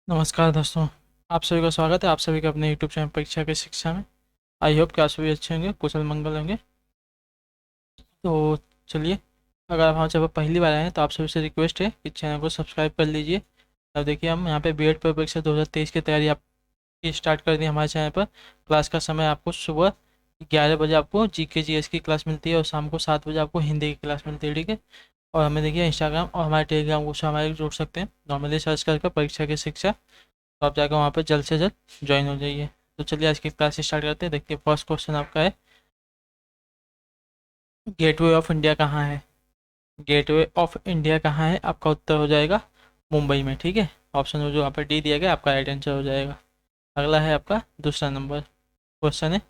नमस्कार दोस्तों। आप सभी का स्वागत है आप सभी का अपने यूट्यूब चैनल परीक्षा की शिक्षा में। आई होप कि आप सभी अच्छे होंगे, कुशल मंगल होंगे। तो चलिए, अगर आप हमारे चैनल पर पहली बार आए हैं तो आप सभी से रिक्वेस्ट है कि चैनल को सब्सक्राइब कर लीजिए। अब देखिए, हम यहाँ पे बीएड परीक्षा 2023 की तैयारी आपकी स्टार्ट कर दी हमारे चैनल पर। क्लास का समय आपको सुबह 11 बजे आपको जीके जीएस की क्लास मिलती है और शाम को 7 बजे आपको हिंदी की क्लास मिलती है, ठीक है। और हमें देखिए इंस्टाग्राम और हमारे टेलीग्राम को हमारे जुड़ सकते हैं, नॉर्मली सर्च करके परीक्षा की शिक्षा। तो आप जाकर वहाँ पे जल्द से जल्द ज्वाइन हो जाइए। तो चलिए आज की क्लास स्टार्ट करते हैं। देखिए, फर्स्ट क्वेश्चन आपका है, गेटवे ऑफ इंडिया कहाँ है। गेटवे ऑफ इंडिया कहाँ है, आपका उत्तर हो जाएगा मुंबई में, ठीक है। ऑप्शन जो यहाँ पर डी दिया गया आपका राइट आंसर हो जाएगा। अगला है आपका दूसरा नंबर क्वेश्चन है,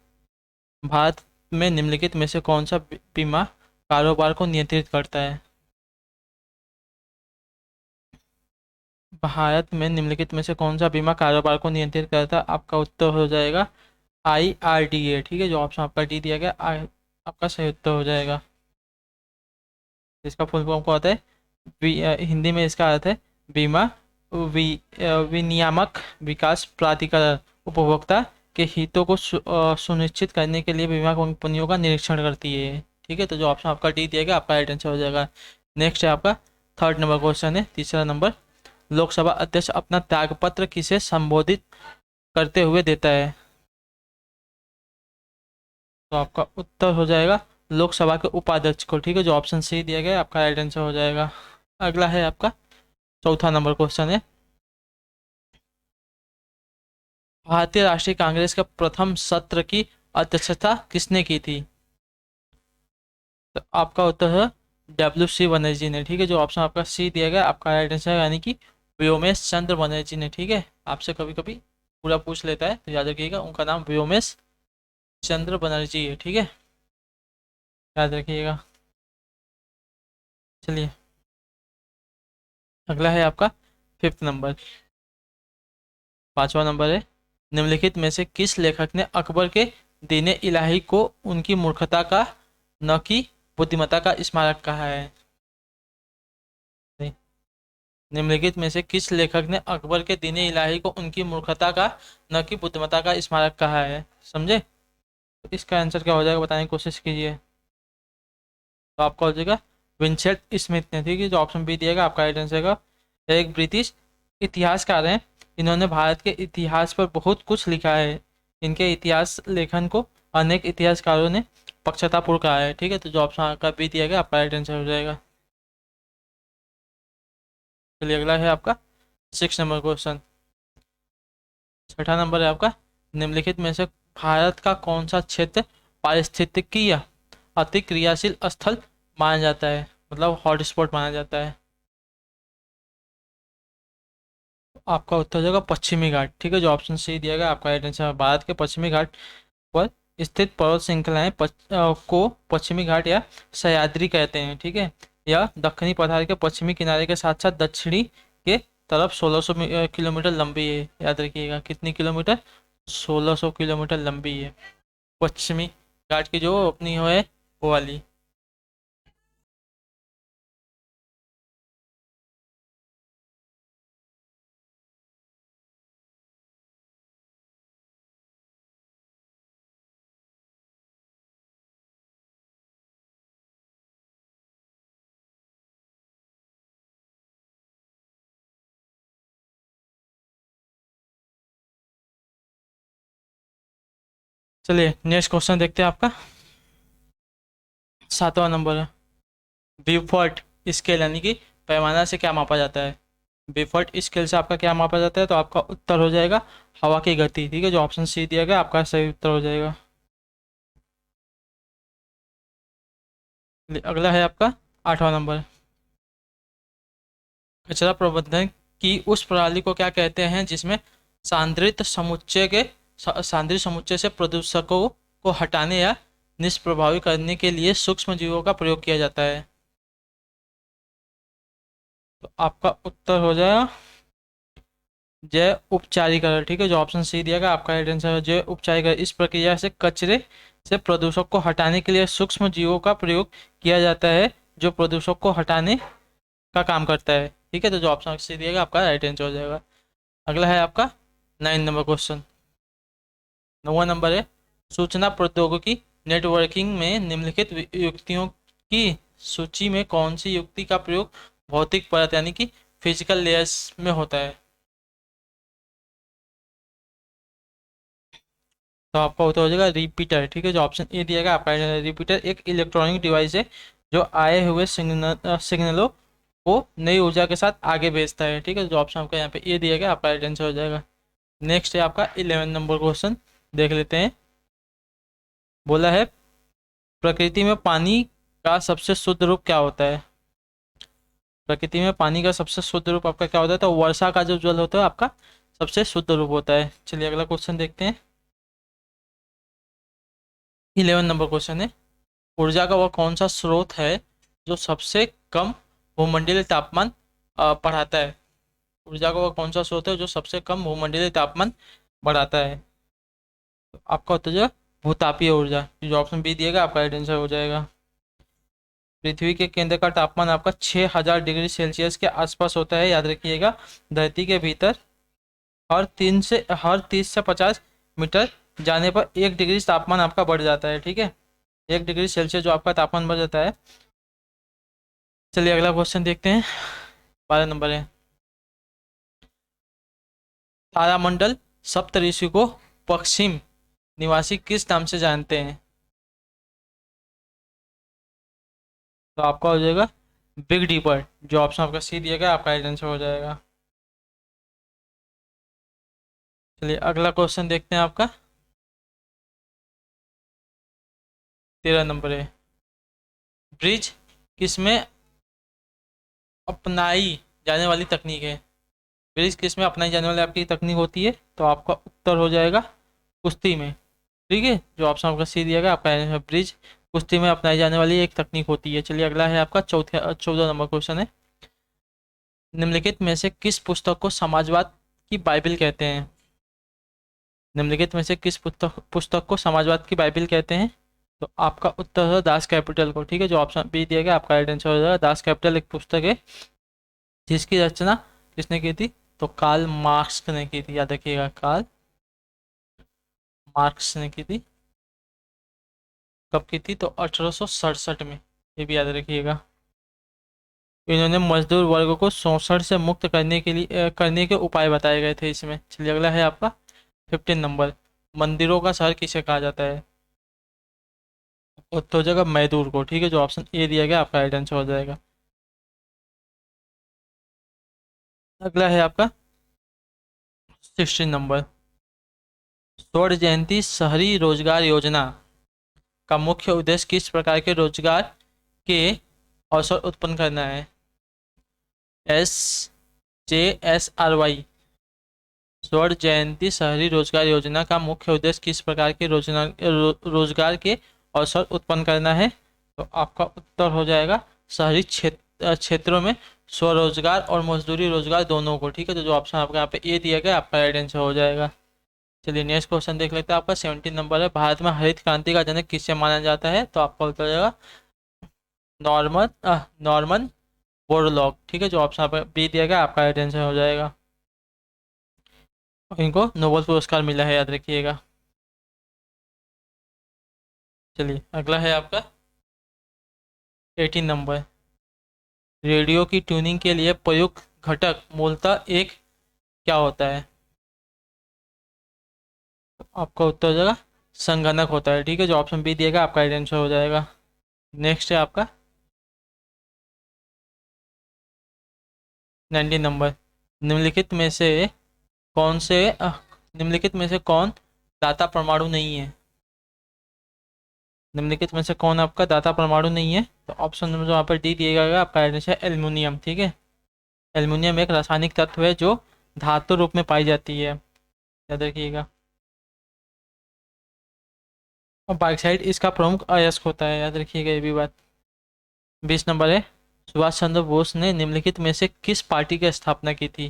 भारत में निम्नलिखित में से कौन सा बीमा कारोबार को नियंत्रित करता है। भारत में निम्नलिखित में से कौन सा बीमा कारोबार को नियंत्रित करता है, आपका उत्तर हो जाएगा IRDA, ठीक है। जो ऑप्शन आपका डी दिया गया आपका सही उत्तर हो जाएगा। इसका फुल फॉर्म क्या होता है, हिंदी में इसका अर्थ है बीमा विनियामक विकास प्राधिकरण उपभोक्ता के हितों को सुनिश्चित करने के लिए बीमा कंपनियों का निरीक्षण करती है, ठीक है। तो जो ऑप्शन आपका डी दिया गया आपका राइट आंसर हो जाएगा। नेक्स्ट है आपका थर्ड नंबर क्वेश्चन है, तीसरा नंबर, लोकसभा अध्यक्ष अपना त्यागपत्र किसे संबोधित करते हुए देता है। तो आपका उत्तर हो जाएगा लोकसभा के उपाध्यक्ष को, ठीक है। जो ऑप्शन सी दिया गया है आपका राइट आंसर हो जाएगा। अगला है आपका चौथा नंबर क्वेश्चन है, भारतीय राष्ट्रीय कांग्रेस का प्रथम सत्र की अध्यक्षता किसने की थी। तो आपका उत्तर है WC बनर्जी ने, ठीक है। जो ऑप्शन आपका सी दिया गया आपका राइट आंसर है, यानी कि व्योमेश चंद्र बनर्जी ने, ठीक है। आपसे कभी कभी पूरा पूछ लेता है तो याद रखिएगा, उनका नाम व्योमेश चंद्र बनर्जी है, ठीक है। याद रखिएगा। चलिए, अगला है आपका फिफ्थ नंबर, पांचवा नंबर है, निम्नलिखित में से किस लेखक ने अकबर के दीने इलाही को उनकी मूर्खता का न कि बुद्धिमत्ता का स्मारक कहा है। निम्नलिखित में से किस लेखक ने अकबर के दीने इलाही को उनकी मूर्खता का न कि बुद्धिमत्ता का स्मारक कहा है, समझे। तो इसका आंसर क्या हो जाएगा बताने की कोशिश कीजिए। तो आपका हो जाएगा विंसेंट स्मिथ ने, ठीक है। जो ऑप्शन बी दिएगा आपका राइट आंसर का, एक ब्रिटिश इतिहासकार हैं, इन्होंने भारत के इतिहास पर बहुत कुछ लिखा है। इनके इतिहास लेखन को अनेक इतिहासकारों ने पक्षतापूर्ण कहा है, ठीक है। तो जो ऑप्शन आपका बी दिया गया आपका राइट आंसर हो जाएगा। चलिए, अगला है आपका सिक्स नंबर क्वेश्चन, छठा नंबर है आपका, निम्नलिखित में से भारत का कौन सा क्षेत्र पारिस्थितिकीय अति क्रियाशील स्थल माना जाता है, मतलब हॉटस्पॉट माना जाता है। आपका उत्तर हो जाएगा पश्चिमी घाट, ठीक है। जो ऑप्शन सी दिया गया आपका राइट आंसर, भारत के पश्चिमी घाट पर स्थित पर्वत श्रृंखलाएं को पश्चिमी घाट या सह्याद्री कहते हैं, ठीक है। यह दक्षिणी पठार के पश्चिमी किनारे के साथ साथ दक्षिणी के तरफ 1600 किलोमीटर लंबी है। याद रखिएगा कितनी किलोमीटर, 1600 किलोमीटर लंबी है पश्चिमी घाट की जो अपनी है वो वाली। चलिए नेक्स्ट क्वेश्चन देखते हैं आपका, सातवां नंबर है, ब्यूफोर्ट स्केल यानी कि पैमाना से क्या मापा जाता है। ब्यूफोर्ट स्केल से आपका क्या मापा जाता है, तो आपका उत्तर हो जाएगा हवा की गति, ठीक है। जो ऑप्शन सी दिया गया आपका सही उत्तर हो जाएगा। अगला है आपका आठवां नंबर, कचरा प्रबंधन की उस प्रणाली को क्या कहते हैं जिसमें सांद्रित समुच्चय के सांद्रित समुच्चय से प्रदूषकों को हटाने या निष्प्रभावी करने के लिए सूक्ष्म जीवों का प्रयोग किया जाता है। तो आपका उत्तर हो जाएगा जैव उपचारीकरण, ठीक है। जो ऑप्शन सी दिया गया आपका राइट आंसर है जैव उपचारीकरण। इस प्रक्रिया से कचरे से प्रदूषक को हटाने के लिए सूक्ष्म जीवों का प्रयोग किया जाता है जो प्रदूषक को हटाने का काम करता है, ठीक है। तो जो ऑप्शन सी दिया गया आपका राइट आंसर हो जाएगा। अगला है आपका 9 नंबर क्वेश्चन। 9वां नंबर है, सूचना प्रौद्योगिकी नेटवर्किंग में निम्नलिखित युक्तियों की सूची में कौन सी युक्ति का प्रयोग भौतिक परत यानी कि फिजिकल लेयर्स में होता है। तो आपका उत्तर हो जाएगा रिपीटर। ठीक है, जो ऑप्शन ए दिया गया आपका रिपीटर एक इलेक्ट्रॉनिक डिवाइस है जो आए हुए सिग्नलों को नई ऊर्जा के साथ आगे भेजता है। ठीक है, जो ऑप्शन आपका यहाँ पे ए दिया गया आपका राइट आंसर हो जाएगा। नेक्स्ट है आपका 11 नंबर क्वेश्चन, देख लेते हैं। बोला है प्रकृति में पानी का सबसे शुद्ध रूप क्या होता है। प्रकृति में पानी का सबसे शुद्ध रूप आपका क्या होता है, तो वर्षा का जो जल होता है आपका सबसे शुद्ध रूप होता है। चलिए अगला क्वेश्चन देखते हैं। 11 नंबर क्वेश्चन है, ऊर्जा का वह कौन सा स्रोत है जो सबसे कम भूमंडलीय तापमान बढ़ाता है। ऊर्जा का वह कौन सा स्रोत है जो सबसे कम भूमंडलीय तापमान बढ़ाता है। तो आपका उत्तर जो है भूतापीय ऊर्जा, जो ऑप्शन बी दिएगा आपका राइट आंसर हो जाएगा। पृथ्वी के केंद्र का तापमान आपका 6000 डिग्री सेल्सियस के आसपास होता है, याद रखिएगा। धरती के भीतर हर 30 से 50 मीटर जाने पर 1 डिग्री तापमान आपका बढ़ जाता है। ठीक है, 1 डिग्री सेल्सियस जो आपका तापमान बढ़ जाता है। चलिए अगला क्वेश्चन देखते हैं। 12 नंबर है, तारामंडल सप्तऋषि को पश्चिम निवासी किस नाम से जानते हैं। तो आपका हो जाएगा बिग डीपर, जो ऑप्शन आपका सी दिया गया आपका राइट आंसर हो जाएगा। चलिए अगला क्वेश्चन देखते हैं आपका 13 नंबर है, ब्रिज किसमें अपनाई जाने वाली तकनीक है। ब्रिज किसमें अपनाई जाने वाली आपकी तकनीक होती है, तो आपका उत्तर हो जाएगा कुश्ती में। ठीक है, जो ऑप्शन आपका सी दिया गया आपका ब्रिज कुश्ती में अपनाई जाने वाली एक तकनीक होती है। चलिए अगला है आपका 14 नंबर क्वेश्चन है, निम्नलिखित में से किस पुस्तक को समाजवाद की बाइबिल कहते हैं। निम्नलिखित में से किस पुस्तक को समाजवाद की बाइबिल कहते हैं। तो आपका उत्तर है दास कैपिटल को। ठीक है, जो ऑप्शन बी दिया गया आपका राइट आंसर हो जाएगा। दास कैपिटल एक पुस्तक है जिसकी रचना किसने की थी, तो कार्ल मार्क्स ने की थी, याद रखिएगा कार्ल मार्क्स ने की थी। कब की थी, तो 1867 में, ये भी याद रखिएगा। इन्होंने मजदूर वर्ग को शोषण से मुक्त करने के लिए करने के उपाय बताए गए थे इसमें। चलिए अगला है आपका 15 नंबर, मंदिरों का शहर किसे कहा जाता है। उत्तर हो जाएगा मैदूर को। ठीक है, जो ऑप्शन ए दिया गया आपका राइट आंसर हो जाएगा। अगला है आपका 16 नंबर, स्वर्ण जयंती शहरी रोजगार योजना का मुख्य उद्देश्य किस प्रकार के रोजगार के अवसर उत्पन्न करना है। SJSRY स्वर्ण जयंती शहरी रोजगार योजना का मुख्य उद्देश्य किस प्रकार के रोजगार के अवसर उत्पन्न करना है। तो आपका उत्तर हो जाएगा शहरी क्षेत्रों में स्वरोजगार और मजदूरी रोजगार दोनों को। ठीक है, तो जो ऑप्शन आपका यहाँ पे ए दिया गया आपका राइट आंसर हो जाएगा। चलिए नेक्स्ट क्वेश्चन देख लेते हैं। आपका 17 नंबर है, भारत में हरित क्रांति का जनक किससे माना जाता है। तो आपका उत्तर हो जाएगा नॉर्मन नॉर्मन बोरलॉग। ठीक है, जो ऑप्शन आपका बी दिया गया आपका राइट आंसर हो जाएगा। इनको नोबेल पुरस्कार मिला है, याद रखिएगा। चलिए अगला है आपका 18 नंबर, रेडियो की ट्यूनिंग के लिए प्रयुक्त घटक मूलतः एक क्या होता है। आपका उत्तर हो जाएगा संगणक होता है। ठीक है, जो ऑप्शन बी दिएगा आपका राइट आंसर हो जाएगा। नेक्स्ट है आपका 19 नंबर, निम्नलिखित में से कौन से निम्नलिखित में से कौन दाता परमाणु नहीं है। निम्नलिखित में से कौन आपका दाता परमाणु नहीं है। तो ऑप्शन नंबर जो यहाँ पर डी दिया गया आपका आंसर है एल्युमिनियम। ठीक है, एल्युमिनियम एक रासायनिक तत्व है जो धातु रूप में पाई जाती है, याद रखिएगा। और बाइक्साइड इसका प्रमुख अयस्क होता है, याद रखिएगा ये भी बात। 20 नंबर है, सुभाष चंद्र बोस ने निम्नलिखित में से किस पार्टी की स्थापना की थी।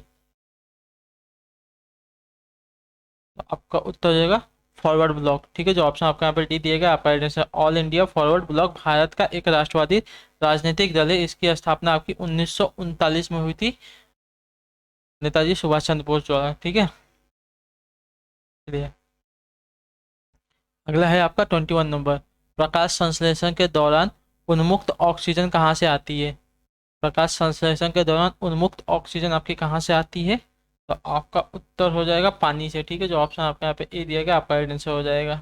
तो आपका उत्तर हो जाएगा फॉरवर्ड ब्लॉक। ठीक है, जो ऑप्शन आपका यहाँ पर डी दिएगा आपका answer all India forward block Bharat का एक राष्ट्रवादी राजनीतिक दल है। इसकी स्थापना आपकी 1939 में हुई थी। नेताजी सुभाष चंद्र बोस द्वारा, ठीक है। चलिए अगला है आपका 21 नंबर। प्रकाश संश्लेषण के दौरान उन्मुक्त ऑक्सीजन कहाँ से आती है? प्रकाश संश्लेषण के दौरान उन्मुक्त ऑक्सीजन आपकी कहाँ से आती है? तो आपका उत्तर हो जाएगा पानी से, ठीक है। जो ऑप्शन आपके यहाँ पे ए दिया गया आपका राइट आंसर हो जाएगा।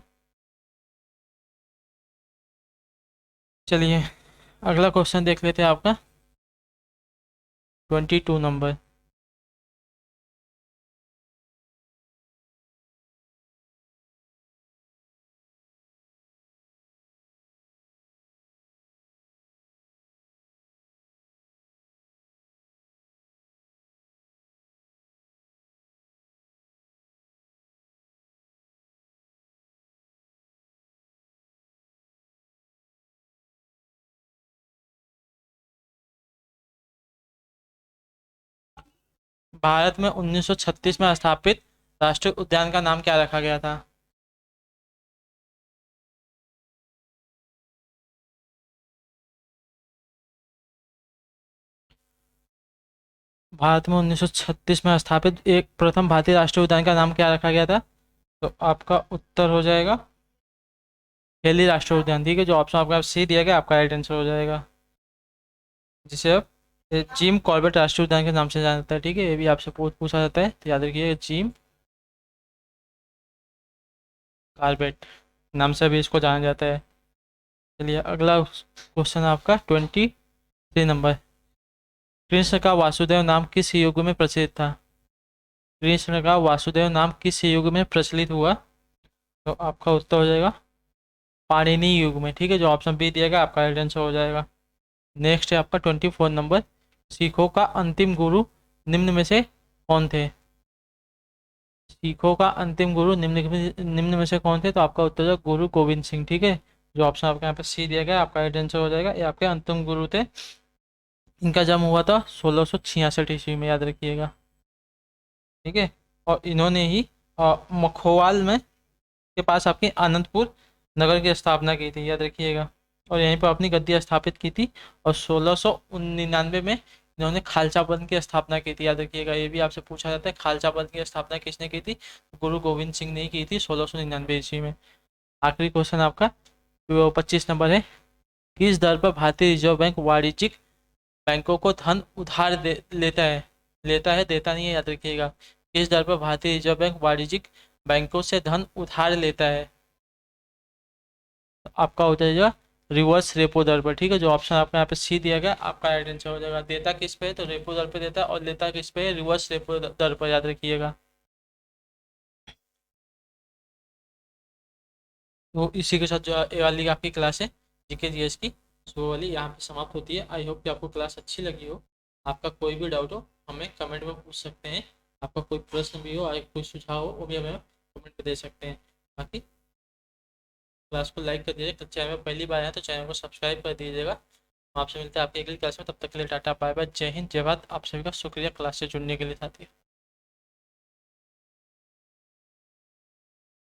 चलिए अगला क्वेश्चन देख लेते हैं आपका 22 नंबर। भारत में 1936 में स्थापित राष्ट्रीय उद्यान का नाम क्या रखा गया था? भारत में 1936 में स्थापित एक प्रथम भारतीय राष्ट्रीय उद्यान का नाम क्या रखा गया था? तो आपका उत्तर हो जाएगा हेली राष्ट्रीय उद्यान, ठीक है। जो ऑप्शन आपका सी दिया गया आपका राइट आंसर हो जाएगा, जिसे अब जिम कॉर्बेट राष्ट्रीय उद्यान के नाम से जाना जाता है, ठीक है। ये भी आपसे पूछा जाता है तो याद रखिए, जिम कॉर्बेट नाम से भी इसको जाना जाता है। चलिए अगला क्वेश्चन आपका 23 नंबर। कृष्ण का वासुदेव नाम किस युग में प्रचलित था? कृष्ण का वासुदेव नाम किस युग में प्रचलित हुआ? तो आपका उत्तर हो जाएगा पाणिनि युग में, ठीक है। जो ऑप्शन बी दिया गया आपका राइट आंसर हो जाएगा। नेक्स्ट है आपका 24 नंबर। सिखों का अंतिम गुरु निम्न में से कौन थे? सिखों का अंतिम गुरु निम्न में से कौन थे? तो आपका उत्तर है गुरु गोविंद सिंह, ठीक है। जो ऑप्शन आपके यहाँ पे सी दिया गया आपका राइट आंसर हो जाएगा। ये आपके अंतिम गुरु थे। इनका जन्म हुआ था 1666 ईस्वी में, याद रखिएगा, ठीक है। और इन्होंने ही मखोवाल में के पास आपकी आनंदपुर नगर की स्थापना की थी, याद रखिएगा। और यहीं पर अपनी गद्दी स्थापित की थी। और 1699 में इन्होंने खालसा पंथ की स्थापना की थी, याद रखिएगा। ये भी आपसे पूछा जाता है खालसा पंथ की स्थापना किसने की थी? गुरु गोविंद सिंह ने की थी 1699 ईस्वी में। आखिरी क्वेश्चन आपका 25 नंबर है। किस दर पर भारतीय रिजर्व बैंक वाणिज्यिक बैंकों को धन उधार लेता है, देता नहीं है, याद रखिएगा। किस दर पर भारतीय रिजर्व बैंक वाणिज्यिक बैंकों से धन उधार लेता है? आपका हो जाएगा रिवर्स रेपो दर पर, ठीक है। जो ऑप्शन आपका यहाँ पे सी दिया गया आपका राइट आंसर हो जाएगा। देता किस पे है? तो रेपो दर पे देता है। और लेता किस पे है? रिवर्स रेपो दर पर, याद रखिएगा। तो इसी के साथ जो ये वाली आपकी क्लास है जीके जीएस की, सो वाली यहाँ पे समाप्त होती है। आई होप कि आपको क्लास अच्छी लगी हो। आपका कोई भी डाउट हो हमें कमेंट में पूछ सकते हैं। आपका कोई प्रश्न भी हो, कोई सुझाव हो, वो भी हमें कमेंट पे दे सकते हैं। बाकी क्लास को लाइक कर दीजिएगा। चैनल में पहली बार आए तो चैनल को सब्सक्राइब कर दीजिएगा। हम आपसे मिलते हैं आपकी अगली क्लास में। तब तक के लिए टाटा बाय बाय, जय हिंद जय भारत। आप सभी का शुक्रिया क्लास से जुड़ने के लिए साथी।